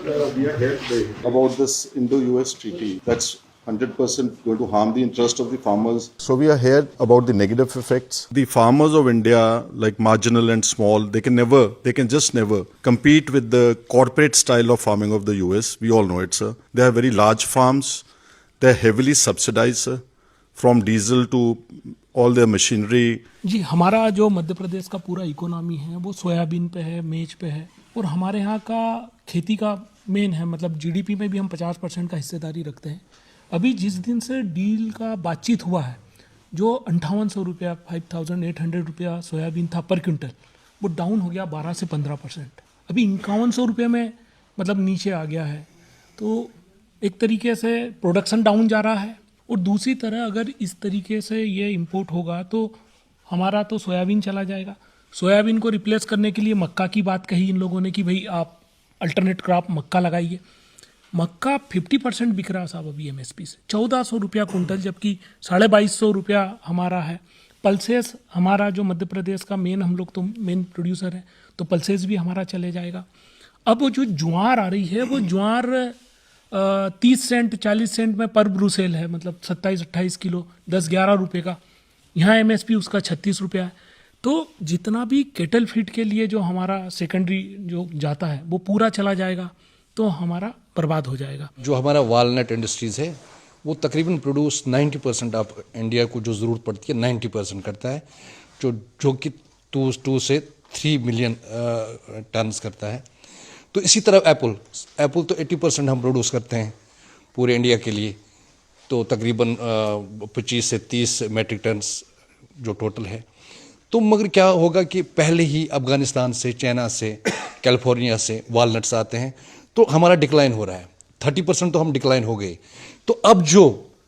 we are here today about this Indo-US treaty. That's 100% going to harm the interest of the farmers. So we are here about the negative effects. The farmers of India, like marginal and small, they can just never compete with the corporate style of farming of the US. We all know it, sir. They have very large farms. They're heavily subsidized, sir, from diesel to all their machinery. जी, हमारा जो मध्य प्रदेश का पूरा economy है वो soybean पे है, मेज पे है, और हमारे यहाँ का खेती का मेन है, मतलब जीडीपी में भी हम 50% का हिस्सेदारी रखते हैं। अभी जिस दिन से डील का बातचीत हुआ है, जो 5800 रुपया 5800 रुपया सोयाबीन था पर क्विंटल, वो डाउन हो गया 12 से 15%। अभी 5100 रुपये में मतलब नीचे आ गया है। तो एक तरीके से प्रोडक्शन डाउन जा रहा है, और दूसरी तरह अगर इस तरीके से ये इंपोर्ट होगा तो हमारा तो सोयाबीन चला जाएगा। सोयाबीन को रिप्लेस करने के लिए मक्का की बात कही इन लोगों ने कि भाई आप अल्टरनेट क्रॉप मक्का लगाइए। मक्का 50% बिक रहा साहब अभी एमएसपी से, 1400 रुपया कुंटल, जबकि 2250 रुपया हमारा है। पल्सेस हमारा जो मध्य प्रदेश का हम लोग तो मेन प्रोड्यूसर है, तो पल्सेस भी हमारा चले जाएगा। अब वो जो ज्वार आ रही है, वो ज्वार 30 सेंट 40 सेंट में पर ब्रूसेल है, मतलब 27-28 किलो 10-11 रुपये का। यहाँ एमएसपी उसका 36 रुपया है। तो जितना भी केटल फीड के लिए जो हमारा सेकेंडरी जो जाता है वो पूरा चला जाएगा, तो हमारा बर्बाद हो जाएगा। जो हमारा वालनट इंडस्ट्रीज़ है वो तकरीबन प्रोड्यूस 90% ऑफ इंडिया को जो ज़रूरत पड़ती है 90% करता है, जो कि 2 से 3 मिलियन टन्स करता है। तो इसी तरह एप्पल तो 80% हम प्रोड्यूस करते हैं पूरे इंडिया के लिए, तो तकरीबन 25 से 30 मेट्रिक टन्स जो टोटल है। तो मगर क्या होगा कि पहले ही अफ़गानिस्तान से, चाइना से, कैलिफोर्निया से वालनट्स आते हैं, तो हमारा डिक्लाइन हो रहा है। 30% तो हम डिक्लाइन हो गए, तो अब जो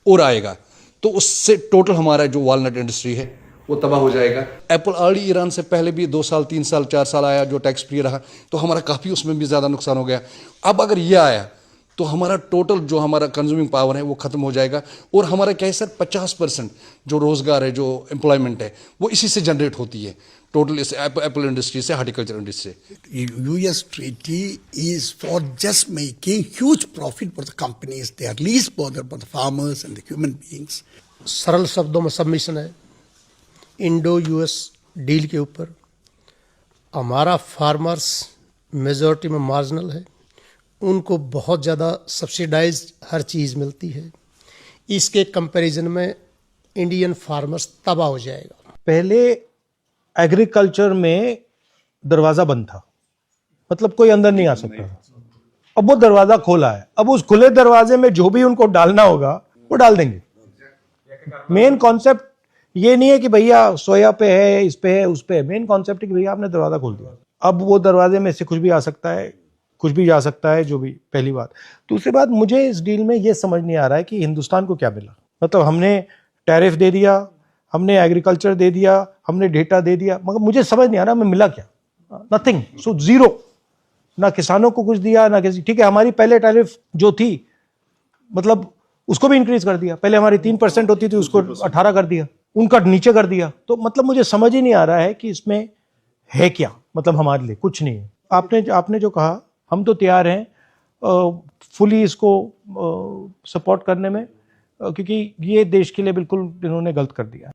और आएगा तो उससे टोटल हमारा जो वालनट इंडस्ट्री है वो तबाह हो जाएगा। एप्पल ऑलरेडी ईरान से पहले भी 2 साल 3 साल 4 साल आया, जो टैक्स फ्री रहा, तो हमारा काफ़ी उसमें भी ज़्यादा नुकसान हो गया। अब अगर ये आया तो हमारा टोटल जो हमारा कंज्यूमिंग पावर है वो ख़त्म हो जाएगा, और हमारा क्या है सर, 50% जो रोज़गार है, जो एम्प्लॉयमेंट है, वो इसी से जनरेट होती है, टोटल इस एप्पल इंडस्ट्री से, हार्टिकल्चर इंडस्ट्री से। US treaty is for just making huge profit for the companies. They are least bothered about the farmers and the human beings. सरल शब्दों में सबमिशन है इंडो यूएस डील के ऊपर। हमारा फार्मर्स मेजॉरिटी में मार्जिनल है, उनको बहुत ज़्यादा सब्सिडाइज्ड हर चीज़ मिलती है। इसके कंपैरिजन में इंडियन फार्मर्स तबाह हो जाएगा। पहले एग्रीकल्चर में दरवाज़ा बंद था, मतलब कोई अंदर नहीं आ सकता था। अब वो दरवाज़ा खोला है, अब उस खुले दरवाजे में जो भी उनको डालना होगा वो डाल देंगे। मेन कॉन्सेप्ट ये नहीं है कि भैया सोया पे है, इस पे है, उस पे है। मेन कॉन्सेप्ट है कि भैया आपने दरवाज़ा खोल दिया, अब वो दरवाजे में से कुछ भी आ सकता है, कुछ भी जा सकता है, जो भी। पहली बात। दूसरी बात, मुझे इस डील में ये समझ नहीं आ रहा है कि हिंदुस्तान को क्या मिला। मतलब हमने टैरिफ दे दिया, हमने एग्रीकल्चर दे दिया, हमने डेटा दे दिया, मगर मुझे समझ नहीं आ रहा हमें मिला क्या। Nothing, so zero. ना किसानों को कुछ दिया, ना किसी। ठीक है, हमारी पहले टैरिफ जो थी, मतलब उसको भी इंक्रीज कर दिया। पहले हमारी 3% होती थी, उसको 18 कर दिया, उनका नीचे कर दिया। तो मतलब मुझे समझ ही नहीं आ रहा है कि इसमें है क्या, मतलब हमारे लिए कुछ नहीं है। आपने जो कहा, हम तो तैयार हैं फुली इसको सपोर्ट करने में, क्योंकि ये देश के लिए बिल्कुल इन्होंने गलत कर दिया।